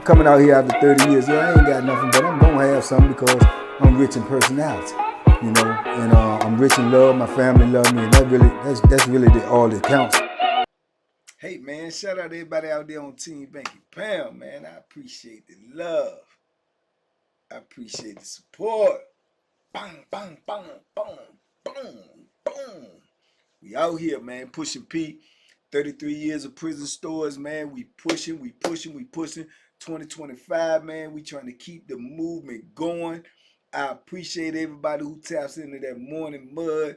coming out here after 30 years. Yeah, I ain't got nothing, but I'm gonna have something because I'm rich in personality, you know, and I'm rich in love. My family love me, and that's really all that counts. Hey man, shout out to everybody out there on Team Banky Pound, man. I appreciate the love. I appreciate the support. Bang, bang, bang, boom, boom, boom. We out here, man, pushing P. 33 years of prison stories, man. We pushing. 2025, man. We trying to keep the movement going. I appreciate everybody who taps into that morning mud.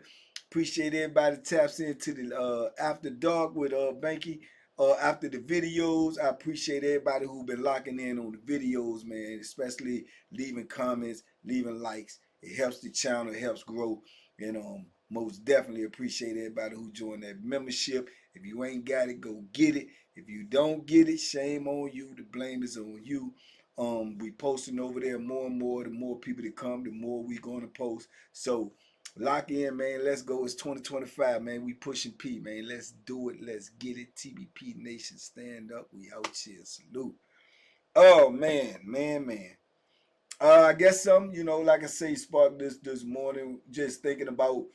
Appreciate everybody taps into the after dark with Banky. After the videos, I appreciate everybody who been locking in on the videos, man. Especially leaving comments, leaving likes. It helps the channel, it helps grow, and most definitely appreciate everybody who joined that membership. If you ain't got it, go get it. If you don't get it, shame on you. The blame is on you. We posting over there more and more. The more people that come, the more we gonna post. So lock in, man. Let's go. It's 2025, man. We pushing P, man. Let's do it. Let's get it. TBP Nation, stand up. We out here. Salute. Oh man. I guess some, like I say, sparked this morning, just thinking about,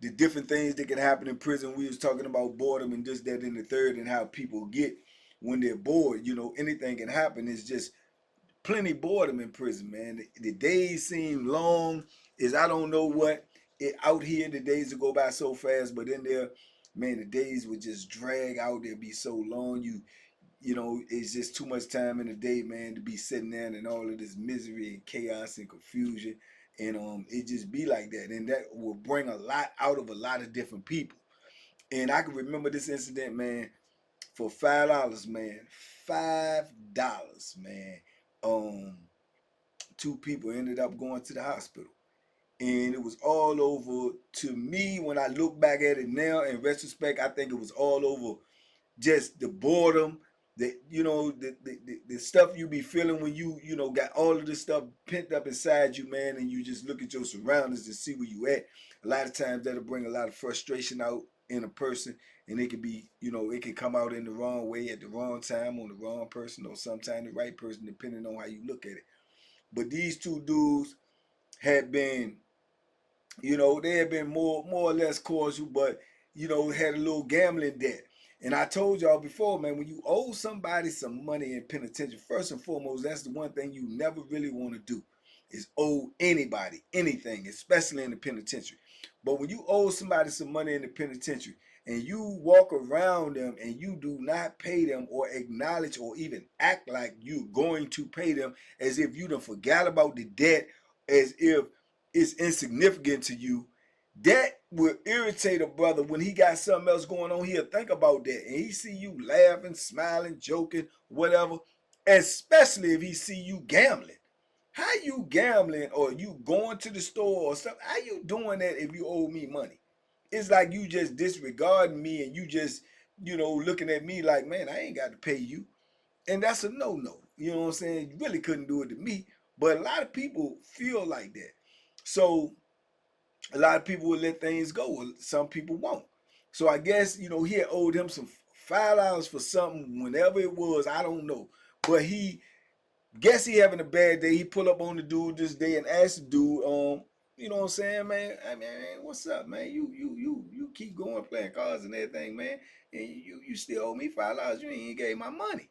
the different things that can happen in prison. We was talking about boredom and this, that, and the third, and how people get when they're bored. Anything can happen. It's just plenty boredom in prison, man. The days seem long. I don't know what. Out here, the days will go by so fast, but in there, man, the days would just drag out. They'd be so long. It's just too much time in the day, man, to be sitting there and all of this misery and chaos and confusion. And it just be like that. And that will bring a lot out of a lot of different people. And I can remember this incident, man, for $5, man. $5, man. Two people ended up going to the hospital. And it was all over. To me, when I look back at it now, in retrospect, I think it was all over just the boredom, the stuff you be feeling when you got all of this stuff pent up inside you, man, and you just look at your surroundings and see where you at. A lot of times that'll bring a lot of frustration out in a person, and it can be, it can come out in the wrong way at the wrong time on the wrong person, or sometimes the right person, depending on how you look at it. But these two dudes had been, they had been more or less cordial, but had a little gambling debt. And I told y'all before, man, when you owe somebody some money in penitentiary, first and foremost, that's the one thing you never really want to do, is owe anybody anything, especially in the penitentiary. But when you owe somebody some money in the penitentiary and you walk around them and you do not pay them or acknowledge or even act like you're going to pay them, as if you done forgot about the debt, as if it's insignificant to you, that will irritate a brother. When he got something else going on, he'll think about that. And he see you laughing, smiling, joking, whatever. Especially if he see you gambling. How you gambling, or you going to the store or something? How you doing that if you owe me money? It's like you just disregarding me, and you just, looking at me like, man, I ain't got to pay you. And that's a no-no. You know what I'm saying? You really couldn't do it to me. But a lot of people feel like that. So a lot of people will let things go. Some people won't. So I guess, he had owed him some $5 for something, whenever it was, I don't know. But he having a bad day. He pull up on the dude this day and asked the dude, you know what I'm saying, man? I mean, what's up, man? You keep going playing cards and everything, man. And you still owe me $5. You ain't gave my money.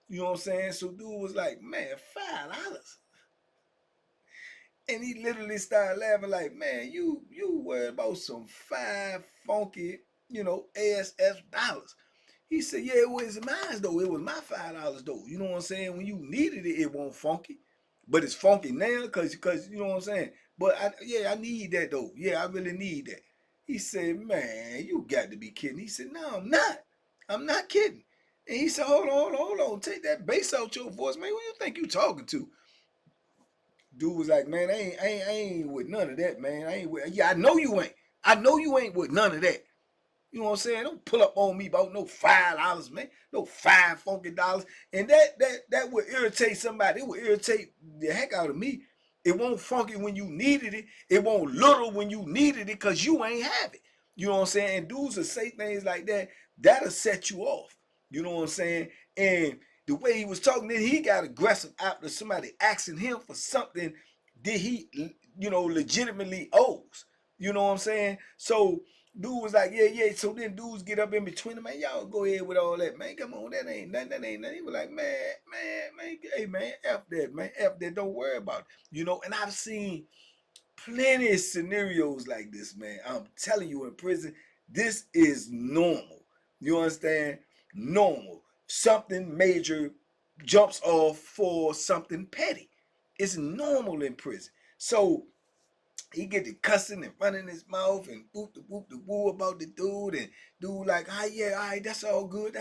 You know what I'm saying? So dude was like, man, $5. And he literally started laughing like, man, you worried about some five funky, ASS dollars. He said, yeah, it was mine though. It was my $5 though. You know what I'm saying? When you needed it, it wasn't funky. But it's funky now because you know what I'm saying? But I need that though. Yeah, I really need that. He said, man, you got to be kidding. He said, no, I'm not. I'm not kidding. And he said, hold on. Take that bass out your voice, man. Who you think you talking to? Dude was like, man, I ain't with none of that, man. I ain't with. Yeah, I know you ain't. I know you ain't with none of that. You know what I'm saying? Don't pull up on me about no $5, man. No five funky dollars. And that would irritate somebody. It would irritate the heck out of me. It won't funky when you needed it. It won't little when you needed it because you ain't have it. You know what I'm saying? And dudes will say things like that. That'll set you off. You know what I'm saying? And the way he was talking, then he got aggressive after somebody asking him for something that he, legitimately owes. You know what I'm saying? So dude was like, yeah, yeah. So then dudes get up in between them, man. Y'all go ahead with all that, man. Come on, that ain't nothing. That ain't nothing. He was like, man, hey, man, F that, man. F that. Don't worry about it. And I've seen plenty of scenarios like this, man. I'm telling you, in prison, this is normal. You understand? Normal. Something major jumps off for something petty. It's normal in prison. So he get to cussing and running his mouth and whoop the woo about the dude, and dude like, ah, yeah, all right, that's all good.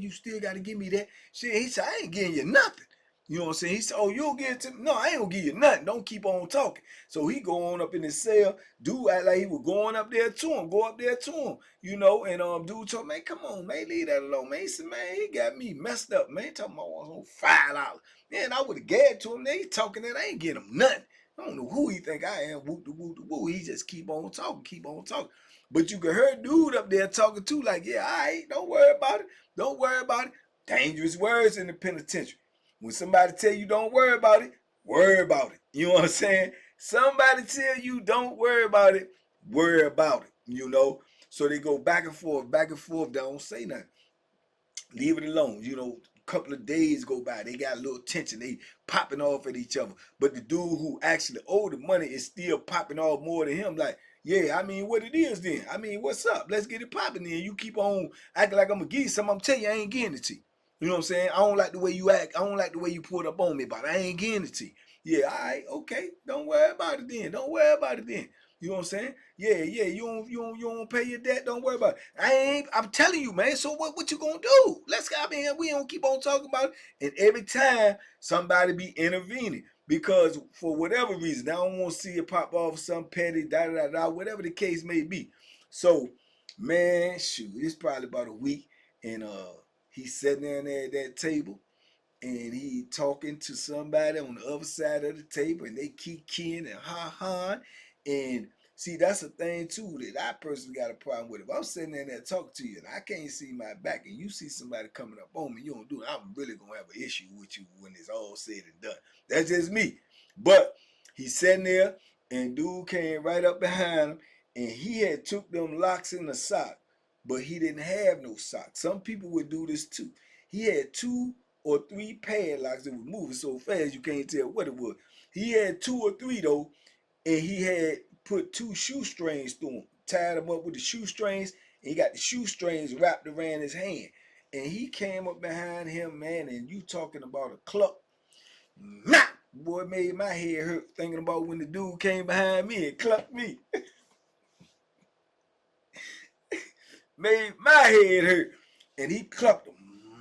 You still got to give me that shit. He said, I ain't giving you nothing. You know what I'm saying? He said, oh, you'll give it to me. No, I ain't gonna give you nothing. Don't keep on talking. So he go on up in his cell. Dude act like he was going up there to him, go up there to him, and dude told me, man, come on, man, leave that alone, man. He said, man, he got me messed up, man. He talking about $5. Man, I would have gagged to him. Then he talking that I ain't getting him nothing. I don't know who he think I am. Whoop the whoop the woo. He just keep on talking, keep on talking. But you can hear dude up there talking too, like, yeah, all right, don't worry about it. Don't worry about it. Dangerous words in the penitentiary. When somebody tell you don't worry about it, worry about it. You know what I'm saying? Somebody tell you don't worry about it, worry about it. So they go back and forth, don't say nothing. Leave it alone. A couple of days go by. They got a little tension. They popping off at each other. But the dude who actually owed the money is still popping off more than him. Like, yeah, I mean, what it is then? I mean, what's up? Let's get it popping then. You keep on acting like I'm going to give you something. I'm telling you, I ain't getting it to you. You know what I'm saying? I don't like the way you act. I don't like the way you pull it up on me, but I ain't getting it to you. Yeah, all right, okay. Don't worry about it then. Don't worry about it then. You know what I'm saying? Yeah, yeah. You don't pay your debt. Don't worry about it. I'm telling you, man. So what you gonna do? We don't keep on talking about it. And every time somebody be intervening because for whatever reason, I don't want to see it pop off some petty whatever the case may be. So, man, shoot, it's probably about a week, and he's sitting down there at that table, and he talking to somebody on the other side of the table, and they keep keying and ha, and see, that's a thing too that I personally got a problem with. If I'm sitting there talking to you and I can't see my back, and you see somebody coming up on me, you don't do it, I'm really gonna have an issue with you when it's all said and done. That's just me. But he's sitting there, and dude came right up behind him, and he had took them locks in the sock, but he didn't have no socks. Some people would do this too. He had 2 or 3 padlocks that was moving so fast you can't tell what it was. He had 2 or 3 though, and he had put 2 shoestrings through him, tied him up with the shoestrings, and he got the shoestrings wrapped around his hand. And he came up behind him, man, and you talking about a cluck. Nah! Boy, made my head hurt thinking about when the dude came behind me and clucked me. Made my head hurt. And he clucked him.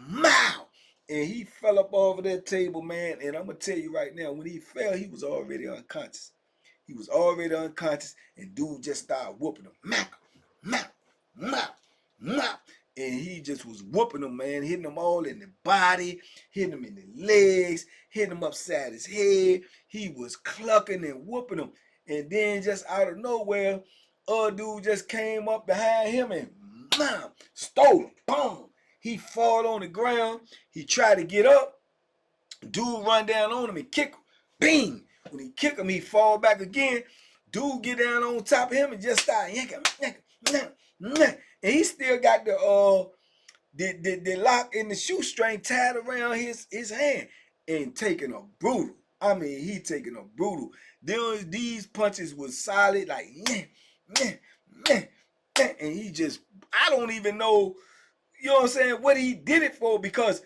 Mow! And he fell up over that table, man. And I'm going to tell you right now, when he fell, he was already unconscious. He was already unconscious, and dude just started whooping him. Mac, mac, mac, mac. And he just was whooping him, man, hitting him all in the body, hitting him in the legs, hitting him upside his head. He was clucking and whooping him. And then just out of nowhere, dude just came up behind him and stole him. Boom. He fall on the ground. He tried to get up. Dude run down on him and kick him. Bing! When he kick him, he fall back again. Dude get down on top of him and just start yanking. And he still got the lock in the shoestring tied around his hand and taking a brutal. I mean, he taking a brutal. These punches was solid, like, and he just, I don't even know, you know what I'm saying, what he did it for, because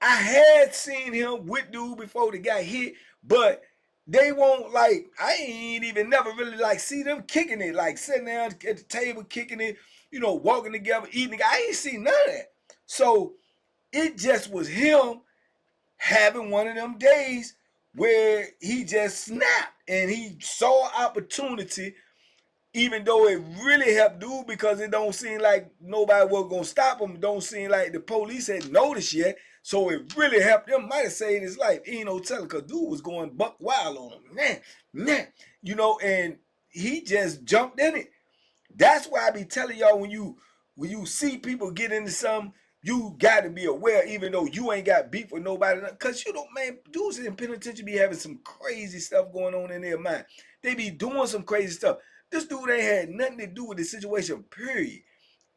I had seen him with dude before they got hit, but they won't, like, I ain't even never really like see them kicking it, like sitting down at the table kicking it, walking together, eating. I ain't seen none of that. So it just was him having one of them days where he just snapped and he saw opportunity, even though it really helped dude because it don't seem like nobody was going to stop him. It don't seem like the police had noticed yet. So it really helped him. Might have saved his life. Ain't no telling, because dude was going buck wild on him. And he just jumped in it. That's why I be telling y'all, when you see people get into something, You got to be aware, even though you ain't got beef with nobody, because you know, man, dudes in penitentiary be having some crazy stuff going on in their mind. They be doing some crazy stuff. This dude ain't had nothing to do with the situation, period.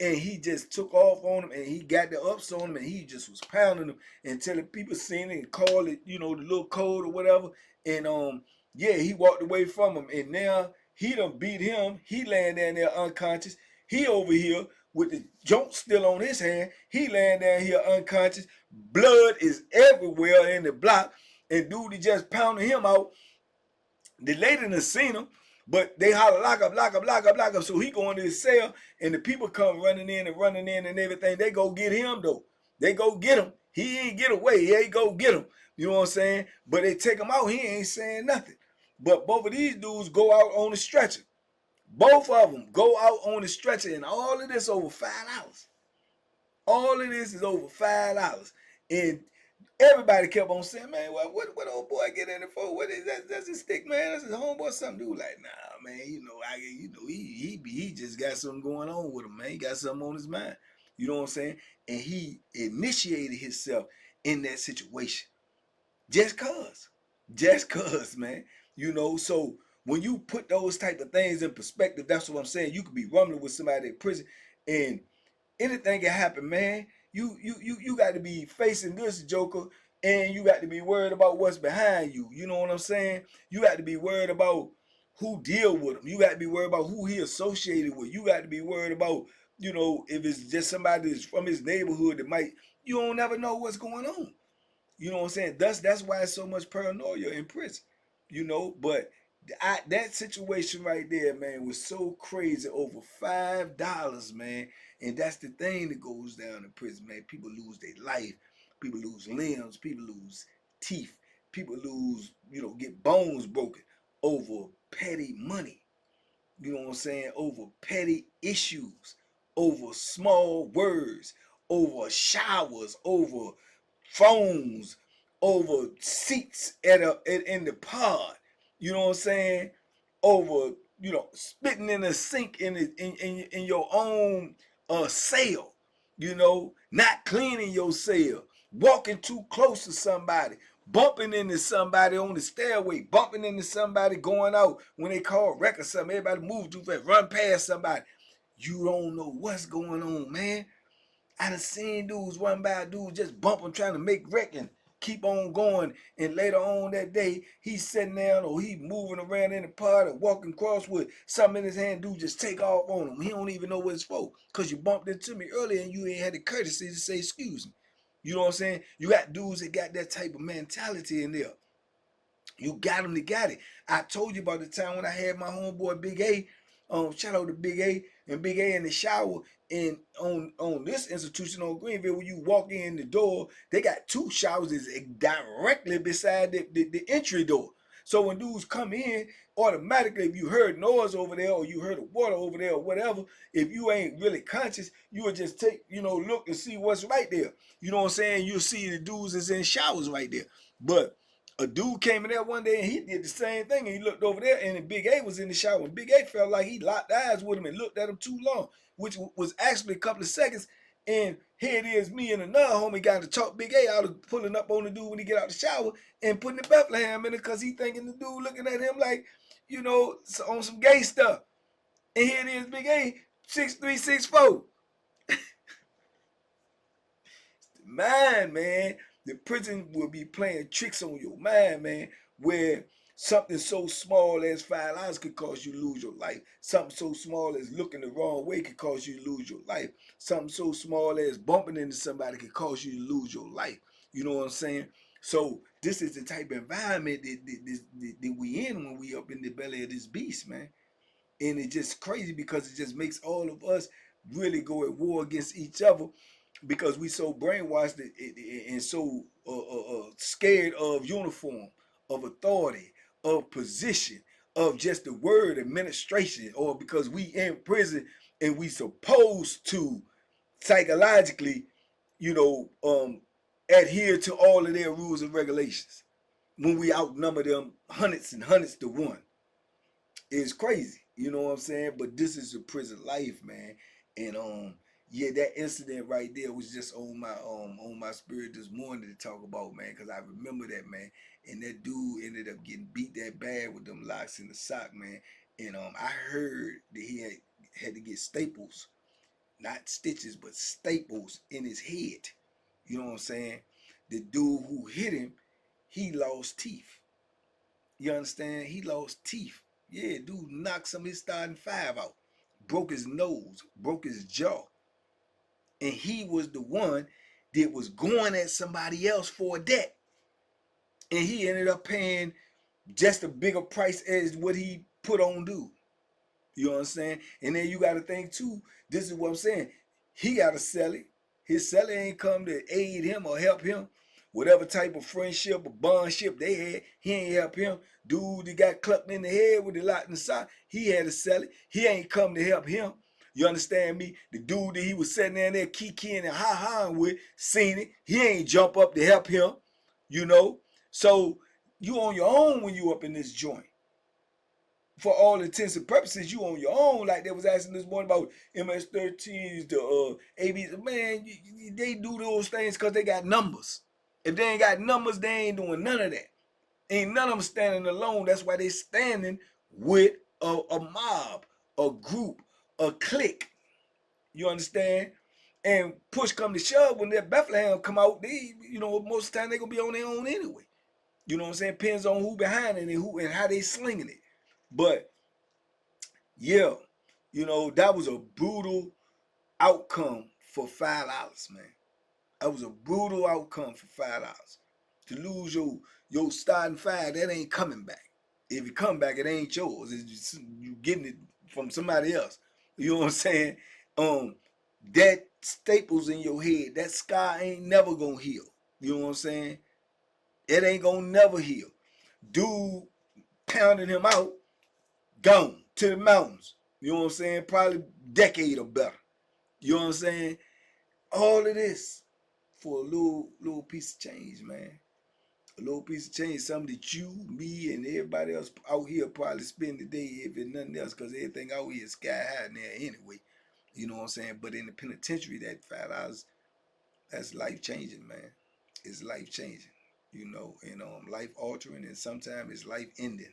And he just took off on him, and he got the ups on him, and he just was pounding him until the people seen it and called it, you know, the little code or whatever. And yeah, he walked away from him, and now he done beat him. He laying down there unconscious. He over here with the joint still on his hand. He laying down here unconscious. Blood is everywhere in the block, and dude, he just pounding him out. The lady done seen him, but they holler, lock up, lock up, lock up, lock up. So he go into his cell, and the people come running in and everything. They go get him, though. They go get him. He ain't get away. They go get him. You know what I'm saying? But they take him out. He ain't saying nothing. But both of these dudes go out on the stretcher. Both of them go out on the stretcher, and all of this over $5. All of this is over $5. And everybody kept on saying, man, what old boy get in it for? What is that? That's his stick, man. That's his homeboy. Something dude like, nah, man. He just got something going on with him, man. He got something on his mind. You know what I'm saying? And he initiated himself in that situation, just cause, man. You know, so when you put those type of things in perspective, that's what I'm saying. You could be rumbling with somebody in prison, and anything can happen, man. You got to be facing this joker, and you got to be worried about what's behind you. You know what I'm saying? You got to be worried about who deal with him. You got to be worried about who he associated with. You got to be worried about, you know, if it's just somebody that's from his neighborhood that might, you don't never know what's going on. You know what I'm saying? That's why it's so much paranoia in prison. You know, but that situation right there, man, was so crazy. Over $5, man. And that's the thing that goes down in prison, man. People lose their life. People lose limbs. People lose teeth. People lose, you know, get bones broken over petty money. You know what I'm saying? Over petty issues, over small words, over showers, over phones, over seats in the pod. You know what I'm saying? Over, you know, spitting in a sink in your own cell. You know, not cleaning your cell, walking too close to somebody, bumping into somebody on the stairway, bumping into somebody going out when they call wreck or something. Everybody move too fast, run past somebody. You don't know what's going on, man. I done seen dudes run by dudes just bump them trying to make wreck and keep on going. And later on that day, he's sitting down or he moving around in the pod or walking across with something in his hand. Dude just take off on him. He don't even know what it's for because you bumped into me earlier and you ain't had the courtesy to say excuse me. You know what I'm saying? You got dudes that got that type of mentality in there. You got them to got it. I told you about the time when I had my homeboy Big A. Shout out to Big A and Big A in the shower. And on this institution on Greenville, when you walk in the door, they got two showers directly beside the entry door. So when dudes come in, automatically, if you heard noise over there or you heard the water over there or whatever, if you ain't really conscious, you would just take, you know, look and see what's right there. You know what I'm saying? You'll see the dudes is in showers right there. But a dude came in there one day and he did the same thing, and he looked over there and Big A was in the shower, and Big A felt like he locked eyes with him and looked at him too long, which was actually a couple of seconds. And here it is, me and another homie got to talk Big A out of pulling up on the dude when he get out the shower and putting the Bethlehem in it because he thinking the dude looking at him like, you know, on some gay stuff. And here it is, Big A, 6'3", 6'4". Mind, man. The prison will be playing tricks on your mind, man, where something so small as $5 could cause you to lose your life. Something so small as looking the wrong way could cause you to lose your life. Something so small as bumping into somebody could cause you to lose your life. You know what I'm saying? So this is the type of environment that we in when we up in the belly of this beast, man. And it's just crazy because it just makes all of us really go at war against each other because we so brainwashed and so scared of uniform, of authority, of position, of just the word administration, or because we in prison and we supposed to psychologically, you know, adhere to all of their rules and regulations when we outnumber them hundreds and hundreds to one. It's crazy, you know what I'm saying? But this is a prison life, man. And yeah, that incident right there was just on my spirit this morning to talk about, man, because I remember that, man. And that dude ended up getting beat that bad with them locks in the sock, man. And I heard that he had to get staples, not stitches, but staples in his head. You know what I'm saying? The dude who hit him, he lost teeth. You understand? He lost teeth. Yeah, dude knocked some of his starting five out, broke his nose, broke his jaw. And he was the one that was going at somebody else for a debt. And he ended up paying just a bigger price as what he put on dude. You know what I'm saying? And then you got to think too, this is what I'm saying. He got to sell it. His seller ain't come to aid him or help him. Whatever type of friendship or bondship they had, he ain't help him. Dude that got clucked in the head with the lot in the side, he had to sell it. He ain't come to help him. You understand me? The dude that he was sitting there kikiing and ha-haing with, seen it. He ain't jump up to help him, you know? So you on your own when you up in this joint. For all intents and purposes, you on your own. Like they was asking this morning about MS-13s, the ABs. Man, they do those things because they got numbers. If they ain't got numbers, they ain't doing none of that. Ain't none of them standing alone. That's why they standing with a mob, a group, a clique. You understand? And push come to shove, when that Bethlehem come out, they, you know, most of the time they gonna be on their own anyway. You know what I'm saying? Depends on who behind it and who and how they slinging it. But yeah, you know, that was a brutal outcome for $5, man. That was a brutal outcome for $5. To lose your starting five, that ain't coming back. If it come back, it ain't yours. It's just, you getting it from somebody else. You know what I'm saying? That staples in your head, that scar ain't never gonna heal. You know what I'm saying? It ain't gonna never heal. Dude pounding him out, gone to the mountains. You know what I'm saying? Probably a decade or better. You know what I'm saying? All of this for a little piece of change, man. A little piece of change, something that you, me, and everybody else out here probably spend the day, if it's nothing else, because everything out here is sky high in there anyway. You know what I'm saying? But in the penitentiary, that $5, that's life changing, man. It's life changing, you know, and life altering, and sometimes it's life ending,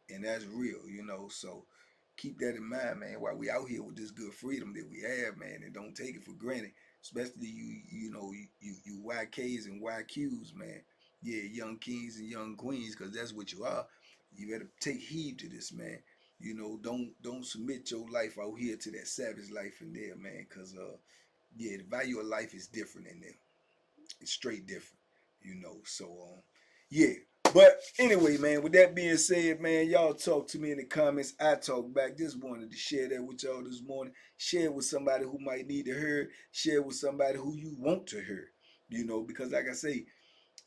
and that's real, you know. So keep that in mind, man, while we out here with this good freedom that we have, man, and don't take it for granted. Especially you know, you YKs and YQs, man. Yeah, young kings and young queens, because that's what you are. You better take heed to this, man. You know, don't submit your life out here to that savage life in there, man, because yeah, the value of life is different in there. It's straight different, you know. So yeah. But anyway, man, with that being said, man, y'all talk to me in the comments. I talk back. Just wanted to share that with y'all this morning. Share it with somebody who might need to hear it. Share it with somebody who you want to hear. You know, because like I say,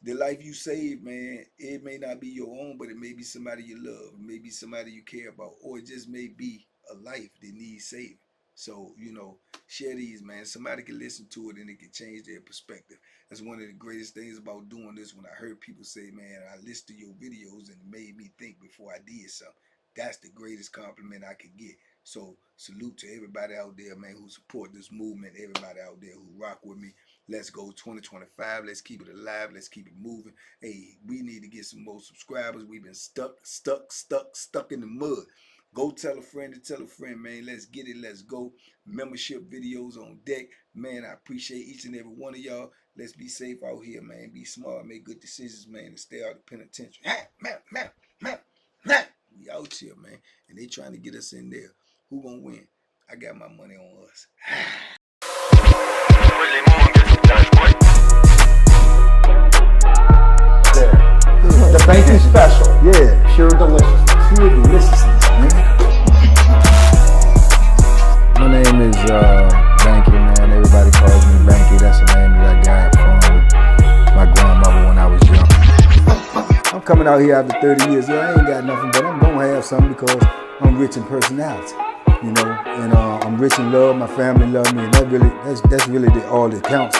the life you save, man, it may not be your own, but it may be somebody you love. It may be somebody you care about. Or it just may be a life that needs saving. So, you know, share these, man. Somebody can listen to it and it can change their perspective. That's one of the greatest things about doing this. When I heard people say, man, I listened to your videos and it made me think before I did something. That's the greatest compliment I could get. So salute to everybody out there, man, who support this movement. Everybody out there who rock with me. Let's go 2025. Let's keep it alive. Let's keep it moving. Hey, we need to get some more subscribers. We've been stuck in the mud. Go tell a friend to tell a friend, man. Let's get it. Let's go. Membership videos on deck. Man, I appreciate each and every one of y'all. Let's be safe out here, man. Be smart. Make good decisions, man. And stay out of the penitentiary. We out here, man. And they trying to get us in there. Who gonna win? I got my money on us. The banky special. Yeah. Pure deliciousness. Pure deliciousness, man. My name is Banky, man. Everybody calls me Banky. That's the name that I got from my grandmother when I was young. I'm coming out here after 30 years. Yeah, I ain't got nothing, but I'm gonna have something because I'm rich in personality, you know, and I'm rich in love. My family love me, and that's really all that counts.